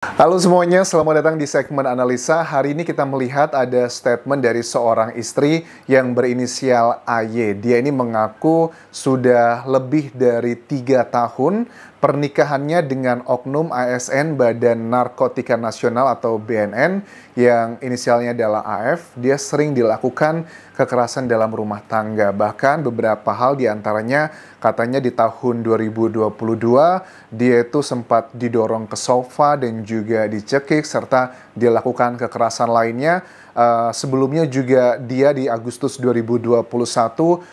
Halo semuanya, selamat datang di segmen analisa. Hari ini kita melihat ada statement dari seorang istri yang berinisial AY. Dia ini mengaku sudah lebih dari 3 tahun pernikahannya dengan oknum ASN Badan Narkotika Nasional atau BNN yang inisialnya adalah AF. Dia sering dilakukan kekerasan dalam rumah tangga. Bahkan beberapa hal diantaranya katanya di tahun 2022 dia itu sempat didorong ke sofa dan juga dicekik serta dilakukan kekerasan lainnya. Sebelumnya juga dia di Agustus 2021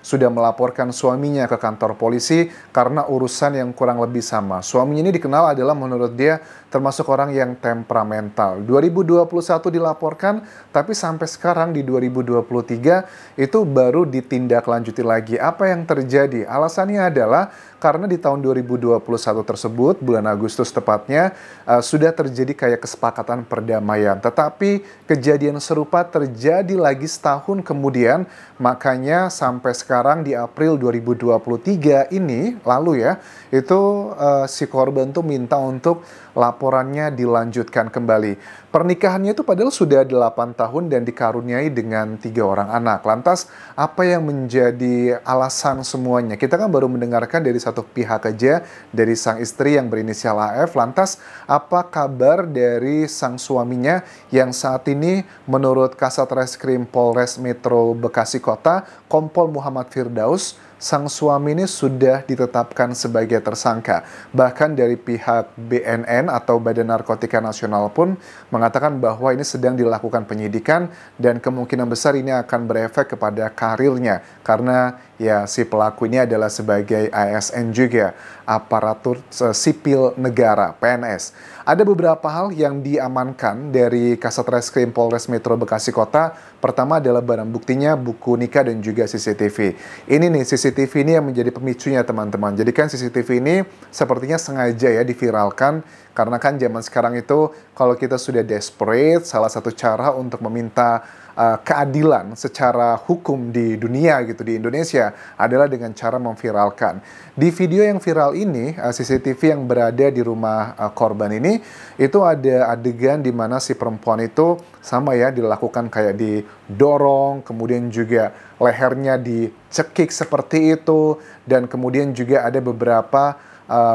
sudah melaporkan suaminya ke kantor polisi karena urusan yang kurang lebih sama. Suaminya ini dikenal adalah menurut dia termasuk orang yang temperamental. 2021 dilaporkan, tapi sampai sekarang di 2023 itu baru ditindaklanjuti lagi. Apa yang terjadi? Alasannya adalah karena di tahun 2021 tersebut, bulan Agustus tepatnya, sudah terjadi kayak kesepakatan perdamaian. Tetapi kejadian serupa terjadi lagi setahun kemudian, makanya sampai sekarang di April 2023 ini, lalu ya, itu si korban tuh minta untuk laporannya dilanjutkan kembali. Pernikahannya itu padahal sudah 8 tahun dan dikaruniai dengan 3 orang anak. Lantas, apa yang menjadi alasan semuanya? Kita kan baru mendengarkan dari satu pihak aja, dari sang istri yang berinisial AF. Lantas, apa kabar dari sang suaminya yang saat ini menurut Kasat Reskrim Polres Metro Bekasi Kota, Kompol Muhammad Firdaus, sang suami ini sudah ditetapkan sebagai tersangka. Bahkan dari pihak BNN atau Badan Narkotika Nasional pun mengatakan bahwa ini sedang dilakukan penyidikan dan kemungkinan besar ini akan berefek kepada karirnya. Karena ya si pelaku ini adalah sebagai ASN juga, aparatur sipil negara, PNS. Ada beberapa hal yang diamankan dari Kasat Reskrim Polres Metro Bekasi Kota. Pertama adalah barang buktinya, buku nikah dan juga CCTV. Ini nih CCTV ini yang menjadi pemicunya teman-teman. Jadi kan CCTV ini sepertinya sengaja ya diviralkan. Karena kan zaman sekarang itu kalau kita sudah desperate, salah satu cara untuk meminta keadilan secara hukum di dunia gitu, di Indonesia adalah dengan cara memviralkan. Di video yang viral ini, CCTV yang berada di rumah korban ini, itu ada adegan di mana si perempuan itu sama ya dilakukan kayak didorong, kemudian juga lehernya dicekik seperti itu, dan kemudian juga ada beberapa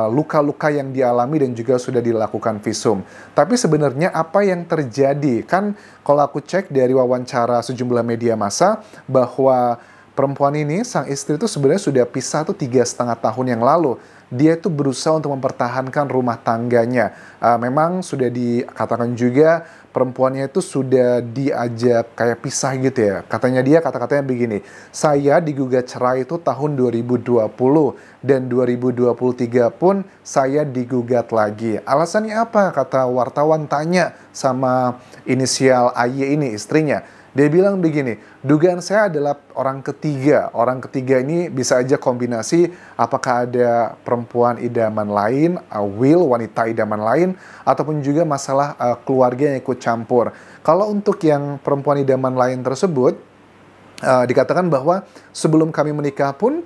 luka-luka yang dialami dan juga sudah dilakukan visum. Tapi sebenarnya apa yang terjadi? Kan kalau aku cek dari wawancara sejumlah media massa bahwa perempuan ini, sang istri itu sebenarnya sudah pisah tuh 3,5 tahun yang lalu. Dia itu berusaha untuk mempertahankan rumah tangganya. Memang sudah dikatakan juga perempuannya itu sudah diajak kayak pisah gitu ya. Katanya dia, kata-katanya begini, saya digugat cerai itu tahun 2020 dan 2023 pun saya digugat lagi. Alasannya apa? Kata wartawan tanya sama inisial AY ini, istrinya. Dia bilang begini, dugaan saya adalah orang ketiga. Orang ketiga ini bisa aja kombinasi apakah ada perempuan idaman lain, wanita idaman lain, ataupun juga masalah keluarga yang ikut campur. Kalau untuk yang perempuan idaman lain tersebut, dikatakan bahwa sebelum kami menikah pun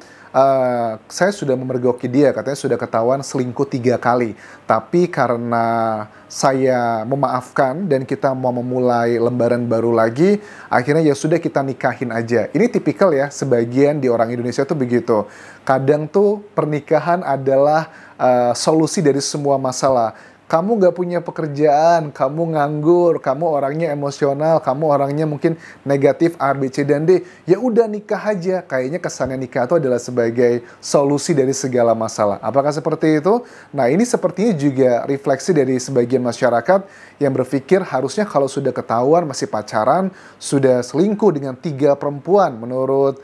saya sudah memergoki dia, katanya sudah ketahuan selingkuh 3 kali. Tapi karena saya memaafkan dan kita mau memulai lembaran baru lagi, akhirnya ya sudah kita nikahin aja. Ini tipikal ya, sebagian di orang Indonesia tuh begitu. Kadang tuh pernikahan adalah solusi dari semua masalah. Kamu nggak punya pekerjaan, kamu nganggur, kamu orangnya emosional, kamu orangnya mungkin negatif A, B, C, dan D. Ya udah nikah aja. Kayaknya kesannya nikah itu adalah sebagai solusi dari segala masalah. Apakah seperti itu? Nah ini sepertinya juga refleksi dari sebagian masyarakat yang berpikir harusnya kalau sudah ketahuan masih pacaran, sudah selingkuh dengan 3 perempuan. Menurut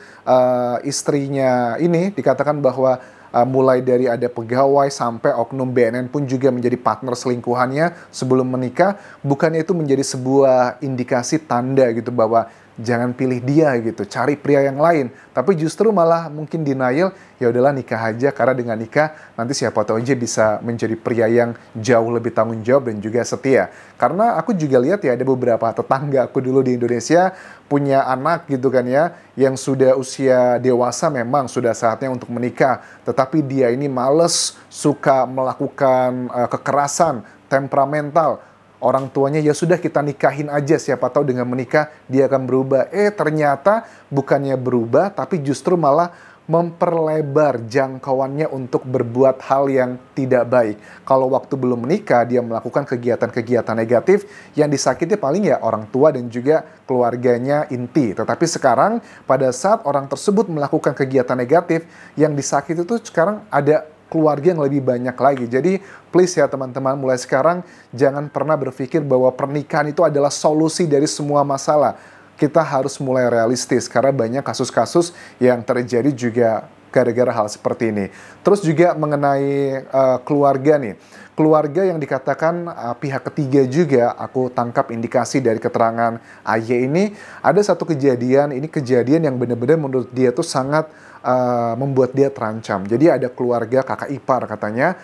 istrinya ini dikatakan bahwa mulai dari ada pegawai sampai oknum BNN pun juga menjadi partner selingkuhannya sebelum menikah, bukannya itu menjadi sebuah indikasi tanda gitu bahwa jangan pilih dia gitu, cari pria yang lain. Tapi justru malah mungkin denial, ya udahlah nikah aja karena dengan nikah nanti siapa tahu aja bisa menjadi pria yang jauh lebih tanggung jawab dan juga setia. Karena aku juga lihat ya ada beberapa tetangga aku dulu di Indonesia punya anak gitu kan ya, yang sudah usia dewasa memang sudah saatnya untuk menikah. Tetapi dia ini males, suka melakukan kekerasan temperamental. Orang tuanya ya sudah kita nikahin aja, siapa tahu dengan menikah dia akan berubah. Ternyata bukannya berubah tapi justru malah memperlebar jangkauannya untuk berbuat hal yang tidak baik. Kalau waktu belum menikah dia melakukan kegiatan-kegiatan negatif, yang disakiti paling ya orang tua dan juga keluarganya inti. Tetapi sekarang pada saat orang tersebut melakukan kegiatan negatif, yang disakiti itu sekarang ada keluarga yang lebih banyak lagi. Jadi please ya teman-teman, mulai sekarang jangan pernah berpikir bahwa pernikahan itu adalah solusi dari semua masalah. Kita harus mulai realistis karena banyak kasus-kasus yang terjadi juga gara-gara hal seperti ini. Terus juga mengenai keluarga nih. Keluarga yang dikatakan pihak ketiga juga, aku tangkap indikasi dari keterangan AY ini, ada satu kejadian, ini kejadian yang benar-benar menurut dia tuh sangat membuat dia terancam. Jadi ada keluarga kakak ipar katanya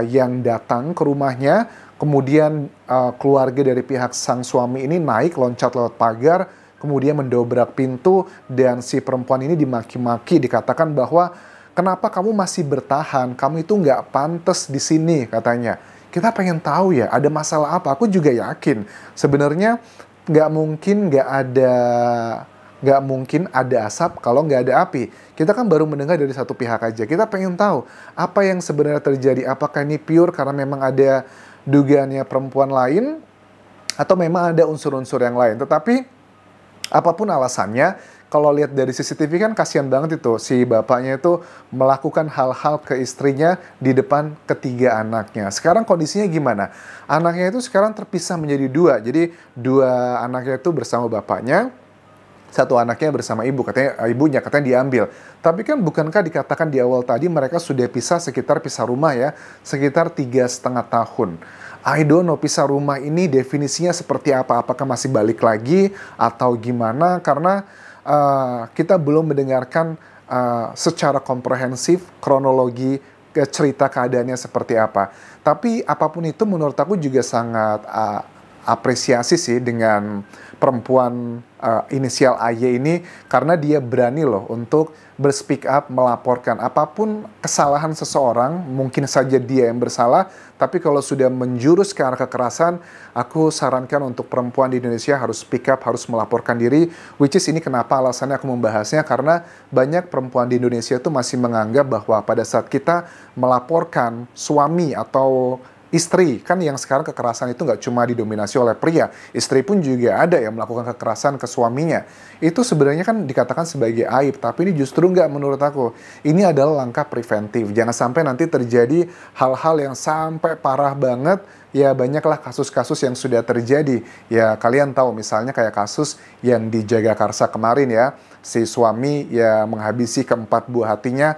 yang datang ke rumahnya, kemudian keluarga dari pihak sang suami ini naik, loncat lewat pagar, kemudian mendobrak pintu, dan si perempuan ini dimaki-maki, dikatakan bahwa kenapa kamu masih bertahan, kamu itu nggak pantas di sini katanya. Kita pengen tahu ya, ada masalah apa? Aku juga yakin sebenarnya nggak mungkin ada asap kalau nggak ada api. Kita kan baru mendengar dari satu pihak aja. Kita pengen tahu apa yang sebenarnya terjadi. Apakah ini pure karena memang ada dugaannya perempuan lain, atau memang ada unsur-unsur yang lain. Tetapi apapun alasannya, kalau lihat dari CCTV kan kasihan banget itu. Si bapaknya itu melakukan hal-hal ke istrinya di depan ketiga anaknya. Sekarang kondisinya gimana? Anaknya itu sekarang terpisah menjadi dua. Jadi dua anaknya itu bersama bapaknya, satu anaknya bersama ibunya katanya diambil. Tapi kan bukankah dikatakan di awal tadi mereka sudah pisah rumah ya, sekitar 3,5 tahun. I don't know pisah rumah ini definisinya seperti apa, apakah masih balik lagi atau gimana, karena kita belum mendengarkan secara komprehensif kronologi cerita keadaannya seperti apa. Tapi apapun itu menurut aku juga sangat apresiasi sih dengan perempuan inisial AY ini, karena dia berani loh untuk berspeak up, melaporkan apapun kesalahan seseorang, mungkin saja dia yang bersalah, tapi kalau sudah menjurus ke arah kekerasan, aku sarankan untuk perempuan di Indonesia harus speak up, harus melaporkan diri, which is ini kenapa alasannya aku membahasnya, karena banyak perempuan di Indonesia itu masih menganggap bahwa pada saat kita melaporkan suami atau istri, kan yang sekarang kekerasan itu nggak cuma didominasi oleh pria, istri pun juga ada yang melakukan kekerasan ke suaminya. Itu sebenarnya kan dikatakan sebagai aib, tapi ini justru nggak menurut aku. Ini adalah langkah preventif. Jangan sampai nanti terjadi hal-hal yang sampai parah banget. Ya banyaklah kasus-kasus yang sudah terjadi. Ya kalian tahu misalnya kayak kasus yang di Jagakarsa kemarin ya. Si suami ya menghabisi keempat buah hatinya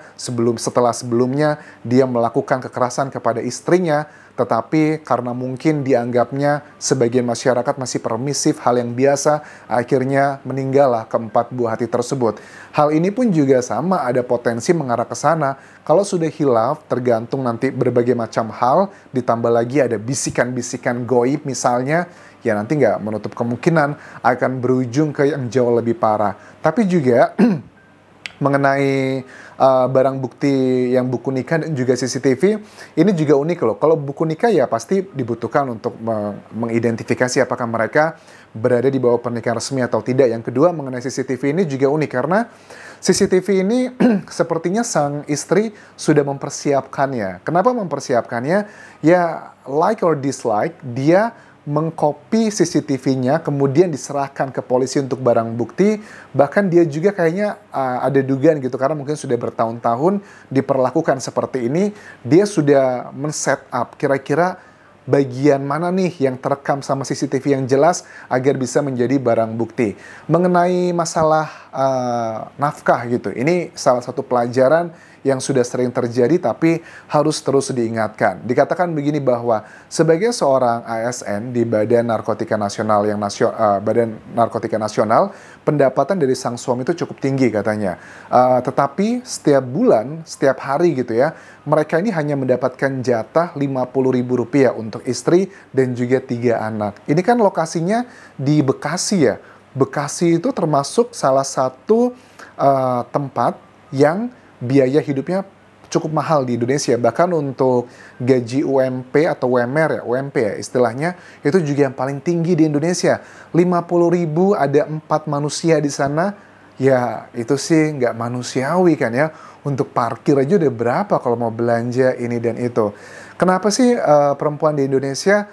setelah sebelumnya dia melakukan kekerasan kepada istrinya, tetapi karena mungkin dianggapnya sebagian masyarakat masih permisif, hal yang biasa, akhirnya meninggallah keempat buah hati tersebut. Hal ini pun juga sama, ada potensi mengarah ke sana. Kalau sudah hilaf, tergantung nanti berbagai macam hal, ditambah lagi ada bisikan-bisikan goib misalnya, ya nanti nggak menutup kemungkinan akan berujung ke yang jauh lebih parah. Tapi juga mengenai barang bukti yang buku nikah dan juga CCTV, ini juga unik loh. Kalau buku nikah ya pasti dibutuhkan untuk mengidentifikasi apakah mereka berada di bawah pernikahan resmi atau tidak. Yang kedua mengenai CCTV ini juga unik karena CCTV ini sepertinya sang istri sudah mempersiapkannya. Kenapa mempersiapkannya? Ya like or dislike, dia mengcopy CCTV-nya, kemudian diserahkan ke polisi untuk barang bukti. Bahkan dia juga kayaknya ada dugaan gitu, karena mungkin sudah bertahun-tahun diperlakukan seperti ini. Dia sudah men-set up kira-kira bagian mana nih yang terekam sama CCTV yang jelas agar bisa menjadi barang bukti. Mengenai masalah nafkah gitu, ini salah satu pelajaran yang sudah sering terjadi tapi harus terus diingatkan. Dikatakan begini bahwa sebagai seorang ASN di Badan Narkotika Nasional Badan Narkotika Nasional, pendapatan dari sang suami itu cukup tinggi katanya. Tetapi setiap bulan, setiap hari gitu ya, mereka ini hanya mendapatkan jatah Rp50.000 untuk istri dan juga 3 anak. Ini kan lokasinya di Bekasi ya. Bekasi itu termasuk salah satu tempat yang biaya hidupnya cukup mahal di Indonesia. Bahkan untuk gaji UMP atau UMR ya, UMP ya istilahnya, itu juga yang paling tinggi di Indonesia. 50.000 ada 4 manusia di sana, ya itu sih nggak manusiawi kan ya. Untuk parkir aja udah berapa kalau mau belanja ini dan itu. Kenapa sih perempuan di Indonesia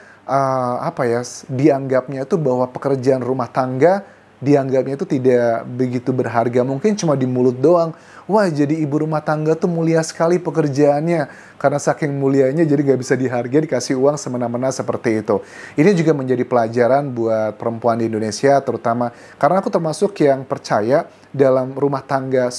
dianggapnya itu bahwa pekerjaan rumah tangga dianggapnya itu tidak begitu berharga, mungkin cuma di mulut doang. Wah, jadi ibu rumah tangga tuh mulia sekali pekerjaannya, karena saking mulianya jadi nggak bisa dihargai, dikasih uang semena-mena seperti itu. Ini juga menjadi pelajaran buat perempuan di Indonesia, terutama karena aku termasuk yang percaya dalam rumah tangga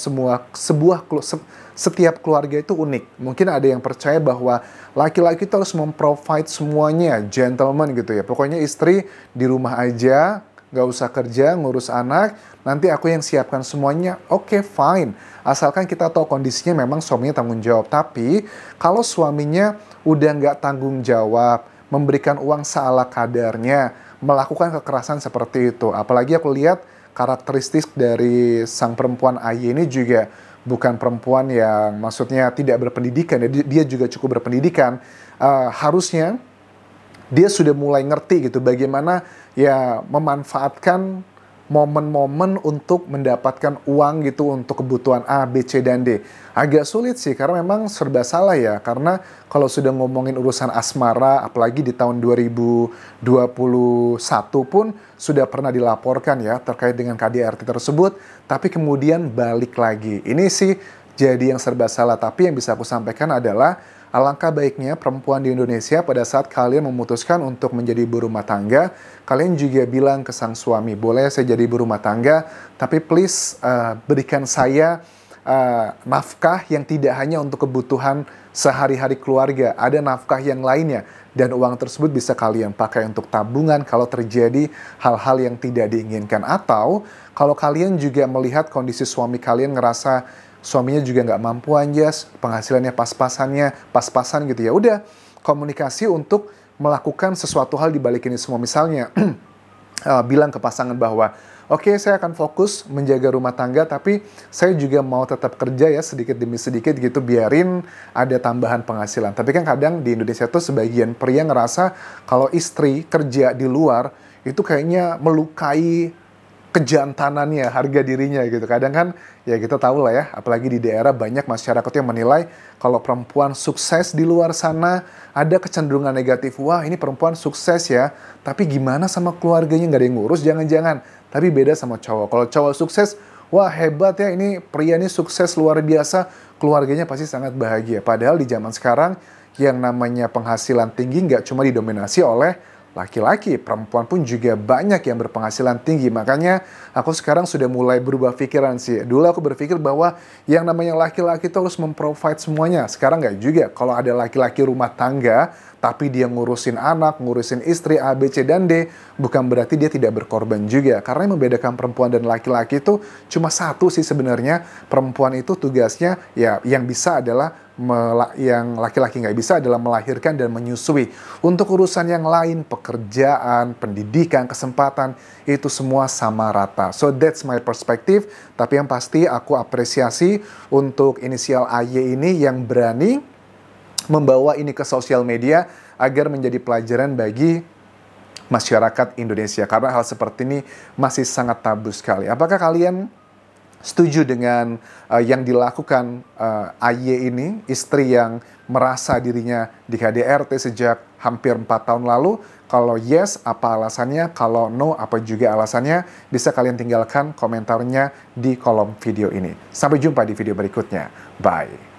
setiap keluarga itu unik. Mungkin ada yang percaya bahwa laki-laki itu harus memprovide semuanya, gentleman gitu ya. Pokoknya istri di rumah aja, nggak usah kerja, ngurus anak, nanti aku yang siapkan semuanya. Oke, fine. Asalkan kita tahu kondisinya memang suaminya tanggung jawab. Tapi kalau suaminya udah nggak tanggung jawab, memberikan uang seala kadarnya, melakukan kekerasan seperti itu. Apalagi aku lihat karakteristik dari sang perempuan AY ini juga bukan perempuan yang maksudnya tidak berpendidikan. Dia juga cukup berpendidikan. Harusnya dia sudah mulai ngerti gitu bagaimana ya memanfaatkan momen-momen untuk mendapatkan uang gitu untuk kebutuhan A, B, C, dan D. Agak sulit sih karena memang serba salah ya. Karena kalau sudah ngomongin urusan asmara, apalagi di tahun 2021 pun sudah pernah dilaporkan ya terkait dengan KDRT tersebut. Tapi kemudian balik lagi. Ini sih jadi yang serba salah. Tapi yang bisa aku sampaikan adalah alangkah baiknya perempuan di Indonesia pada saat kalian memutuskan untuk menjadi ibu rumah tangga, kalian juga bilang ke sang suami, boleh saya jadi ibu rumah tangga, tapi please berikan saya nafkah yang tidak hanya untuk kebutuhan sehari-hari keluarga, ada nafkah yang lainnya. Dan uang tersebut bisa kalian pakai untuk tabungan kalau terjadi hal-hal yang tidak diinginkan. Atau kalau kalian juga melihat kondisi suami kalian ngerasa suaminya juga nggak mampu anjas, penghasilannya pas-pasan gitu ya. Udah, komunikasi untuk melakukan sesuatu hal di balik ini semua. Misalnya, bilang ke pasangan bahwa, oke, saya akan fokus menjaga rumah tangga, tapi saya juga mau tetap kerja ya sedikit demi sedikit gitu, biarin ada tambahan penghasilan. Tapi kan kadang di Indonesia tuh sebagian pria ngerasa kalau istri kerja di luar, itu kayaknya melukai kejantanannya, harga dirinya gitu. Kadang kan ya kita tahu lah ya, apalagi di daerah banyak masyarakat yang menilai kalau perempuan sukses di luar sana ada kecenderungan negatif. Wah, ini perempuan sukses ya, tapi gimana sama keluarganya, nggak ada yang ngurus, jangan-jangan. Tapi beda sama cowok. Kalau cowok sukses, wah hebat ya, ini pria ini sukses luar biasa, keluarganya pasti sangat bahagia. Padahal di zaman sekarang yang namanya penghasilan tinggi nggak cuma didominasi oleh laki-laki, perempuan pun juga banyak yang berpenghasilan tinggi. Makanya aku sekarang sudah mulai berubah pikiran sih. Dulu aku berpikir bahwa yang namanya laki-laki itu harus memprovide semuanya. Sekarang nggak juga. Kalau ada laki-laki rumah tangga, tapi dia ngurusin anak, ngurusin istri, A, B, C, dan D, bukan berarti dia tidak berkorban juga. Karena yang membedakan perempuan dan laki-laki itu cuma satu sih sebenarnya. Perempuan itu tugasnya ya yang bisa adalah yang laki-laki nggak bisa adalah melahirkan dan menyusui. Untuk urusan yang lain, pekerjaan, pendidikan, kesempatan, itu semua sama rata. So that's my perspective. Tapi yang pasti aku apresiasi untuk inisial AY ini yang berani membawa ini ke sosial media agar menjadi pelajaran bagi masyarakat Indonesia. Karena hal seperti ini masih sangat tabu sekali. Apakah kalian setuju dengan yang dilakukan AY ini, istri yang merasa dirinya di KDRT sejak hampir 4 tahun lalu? Kalau yes, apa alasannya? Kalau no, apa juga alasannya? Bisa kalian tinggalkan komentarnya di kolom video ini. Sampai jumpa di video berikutnya. Bye.